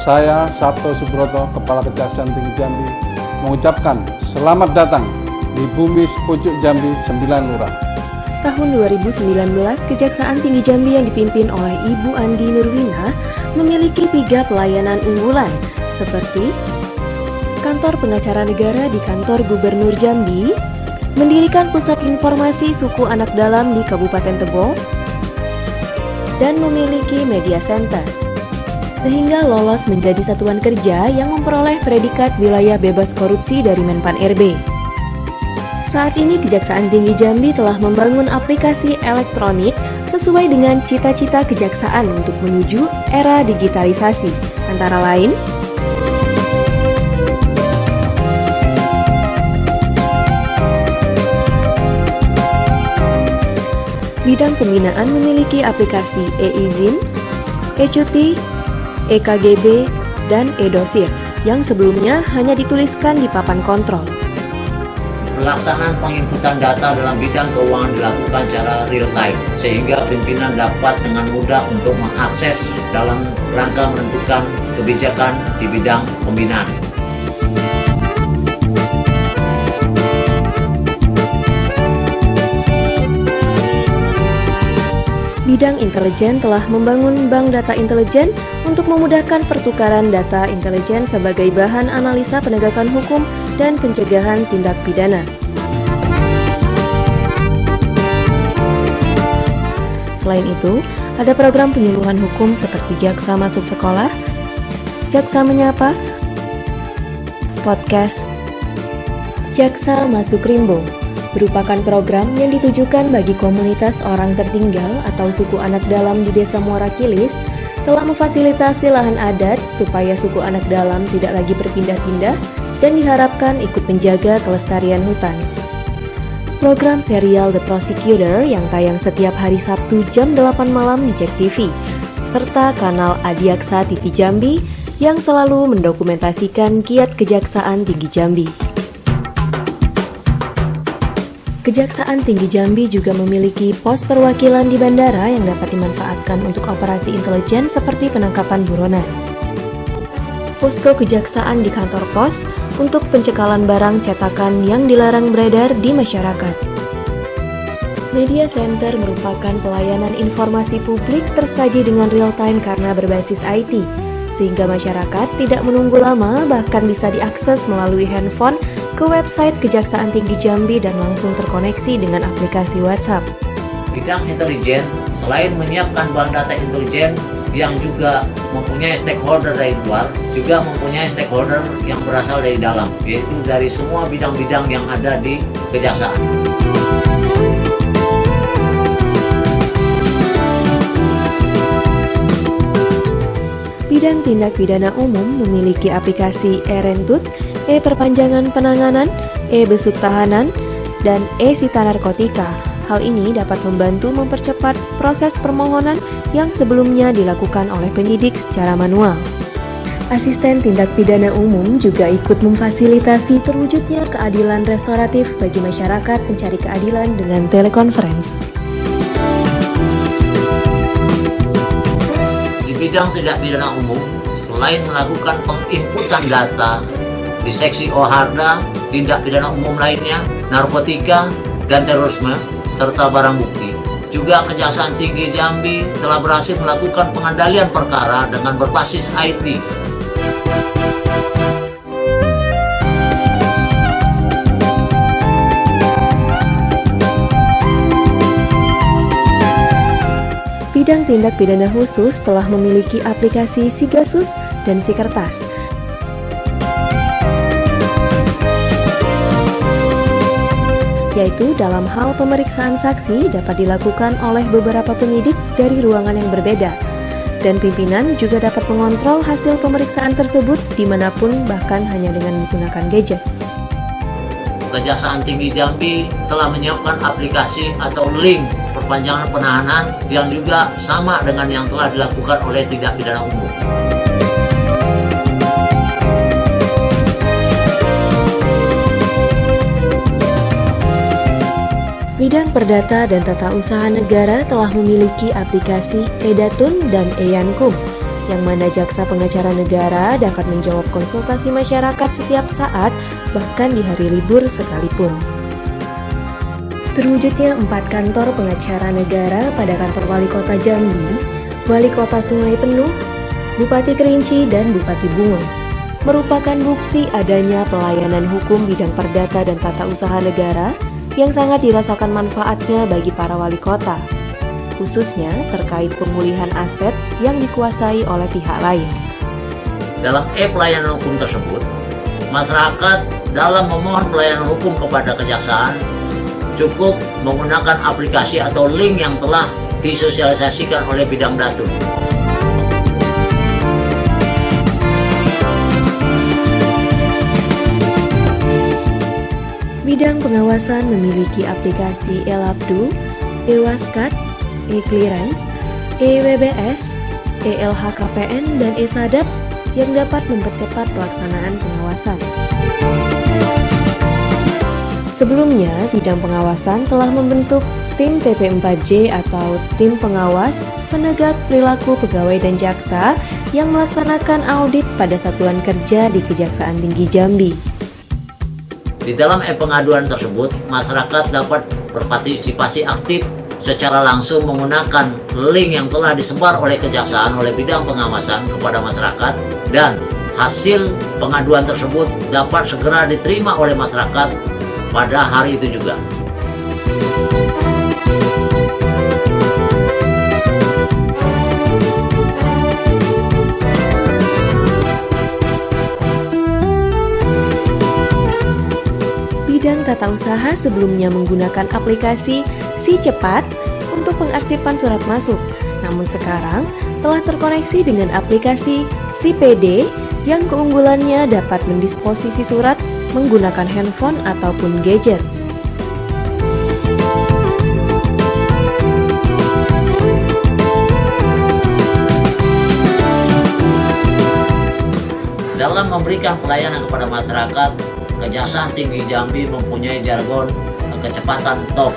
saya Sabto Subroto, Kepala Kejaksaan Tinggi Jambi, mengucapkan selamat datang di bumi sepucuk Jambi 9 Lurah. Tahun 2019, Kejaksaan Tinggi Jambi yang dipimpin oleh Ibu Andi Nurwina memiliki 3 pelayanan unggulan, seperti Kantor Pengacara Negara di Kantor Gubernur Jambi, mendirikan Pusat Informasi Suku Anak Dalam di Kabupaten Tebo, dan memiliki Media Center, sehingga lolos menjadi satuan kerja yang memperoleh predikat wilayah bebas korupsi dari Menpan RB. Saat ini Kejaksaan Tinggi Jambi telah membangun aplikasi elektronik sesuai dengan cita-cita kejaksaan untuk menuju era digitalisasi, antara lain bidang pembinaan memiliki aplikasi e-izin, e-cuti, e-KGB, dan e-dosir yang sebelumnya hanya dituliskan di papan kontrol. Pelaksanaan penginputan data dalam bidang keuangan dilakukan secara real time, sehingga pimpinan dapat dengan mudah untuk mengakses dalam rangka menentukan kebijakan di bidang pembinaan. Bidang intelijen telah membangun bank data intelijen untuk memudahkan pertukaran data intelijen sebagai bahan analisa penegakan hukum dan pencegahan tindak pidana. Selain itu, ada program penyuluhan hukum seperti Jaksa Masuk Sekolah, Jaksa Menyapa, podcast Jaksa Masuk Rimbo, merupakan program yang ditujukan bagi komunitas orang tertinggal atau suku anak dalam di Desa Muara Kilis, telah memfasilitasi lahan adat supaya suku anak dalam tidak lagi berpindah-pindah dan diharapkan ikut menjaga kelestarian hutan. Program serial The Prosecutor yang tayang setiap hari Sabtu jam 8 malam di JEK TV, serta kanal Adiaksa TV Jambi yang selalu mendokumentasikan kiat Kejaksaan Tinggi Jambi. Kejaksaan Tinggi Jambi juga memiliki pos perwakilan di bandara yang dapat dimanfaatkan untuk operasi intelijen seperti penangkapan buronan. Posko kejaksaan di kantor pos untuk pencekalan barang cetakan yang dilarang beredar di masyarakat. Media Center merupakan pelayanan informasi publik tersaji dengan real time karena berbasis IT, sehingga masyarakat tidak menunggu lama, bahkan bisa diakses melalui handphone ke website Kejaksaan Tinggi Jambi dan langsung terkoneksi dengan aplikasi WhatsApp. Bidang intelijen selain menyiapkan bahan data intelijen yang juga mempunyai stakeholder dari luar, juga mempunyai stakeholder yang berasal dari dalam, yaitu dari semua bidang-bidang yang ada di kejaksaan. Bidang tindak pidana umum memiliki aplikasi e-Rentut, e-Perpanjangan Penanganan, e-Besuk Tahanan, dan e-Sita Narkotika. Hal ini dapat membantu mempercepat proses permohonan yang sebelumnya dilakukan oleh penyidik secara manual. Asisten tindak pidana umum juga ikut memfasilitasi terwujudnya keadilan restoratif bagi masyarakat pencari keadilan dengan telekonferensi. Di bidang tindak pidana umum, selain melakukan penginputan data di seksi OHARDA, tindak pidana umum lainnya, narkotika, dan terorisme, serta barang bukti, juga Kejaksaan Tinggi Jambi telah berhasil melakukan pengendalian perkara dengan berbasis IT. Bidang tindak pidana khusus telah memiliki aplikasi Sigasus dan Sikertas. Yaitu dalam hal pemeriksaan saksi dapat dilakukan oleh beberapa penyidik dari ruangan yang berbeda, dan pimpinan juga dapat mengontrol hasil pemeriksaan tersebut dimanapun, bahkan hanya dengan menggunakan gadget. Kejaksaan Tinggi Jambi telah menyiapkan aplikasi atau link perpanjangan penahanan yang juga sama dengan yang telah dilakukan oleh tindak pidana umum. Bidang Perdata dan Tata Usaha Negara telah memiliki aplikasi e-Datun dan e-Yankum yang mana jaksa pengacara negara dapat menjawab konsultasi masyarakat setiap saat, bahkan di hari libur sekalipun. Terwujudnya 4 kantor pengacara negara pada kantor Wali Kota Jambi, Wali Kota Sungai Penuh, Bupati Kerinci, dan Bupati Bungo merupakan bukti adanya pelayanan hukum bidang perdata dan tata usaha negara yang sangat dirasakan manfaatnya bagi para wali kota, khususnya terkait pemulihan aset yang dikuasai oleh pihak lain. Dalam pelayanan hukum tersebut, masyarakat dalam memohon pelayanan hukum kepada kejaksaan cukup menggunakan aplikasi atau link yang telah disosialisasikan oleh Bidang Datu. Bidang pengawasan memiliki aplikasi e-Labdu, e-Waskat, e-Clearance, e-WBS, e-LHKPN, dan e-Sadap yang dapat mempercepat pelaksanaan pengawasan. Sebelumnya, bidang pengawasan telah membentuk tim TP4J atau Tim Pengawas Penegak Perilaku Pegawai dan Jaksa yang melaksanakan audit pada satuan kerja di Kejaksaan Tinggi Jambi. Di dalam pengaduan tersebut, masyarakat dapat berpartisipasi aktif secara langsung menggunakan link yang telah disebar oleh kejaksaan oleh bidang pengawasan kepada masyarakat, dan hasil pengaduan tersebut dapat segera diterima oleh masyarakat pada hari itu juga. Bidang tata usaha sebelumnya menggunakan aplikasi Si Cepat untuk pengarsipan surat masuk, namun sekarang telah terkoneksi dengan aplikasi Si PD yang keunggulannya dapat mendisposisi surat menggunakan handphone ataupun gadget. Dalam memberikan pelayanan kepada masyarakat, Kejaksaan Tinggi Jambi mempunyai jargon kecepatan TOF.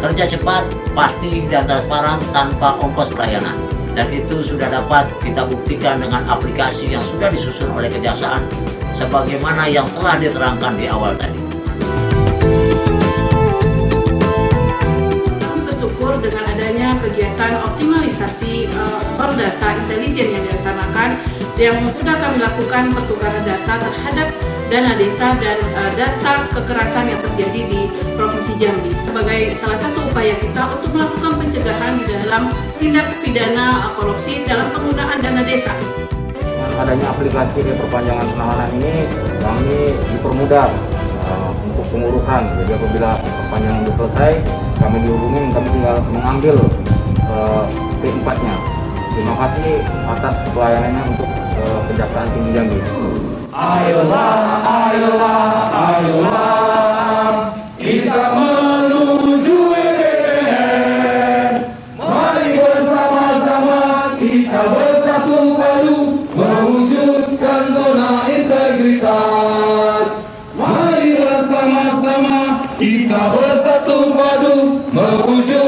Kerja cepat, pasti dan transparan tanpa ongkos pelayanan. Dan itu sudah dapat kita buktikan dengan aplikasi yang sudah disusun oleh Kejaksaan sebagaimana yang telah diterangkan di awal tadi. Kami bersyukur dengan adanya kegiatan optimalisasi bank data intelijen yang dilaksanakan, yang sudah kami lakukan pertukaran data terhadap dana desa dan data kekerasan yang terjadi di Provinsi Jambi sebagai salah satu upaya kita untuk melakukan pencegahan di dalam tindak pidana korupsi dalam penggunaan dana desa. Dengan adanya aplikasi perpanjangan penahanan ini, kami dipermudah untuk pengurusan. Jadi apabila perpanjangan sudah selesai, kami dihubungin, kami tinggal mengambil P4-nya. Terima kasih atas pelayanannya untuk Kejaksaan Tinggi Jambi. Ayolah, ayolah, ayolah, kita menuju EDR. Mari bersama-sama kita bersatu padu mewujudkan zona integritas. Mari bersama-sama kita bersatu padu mewujudkan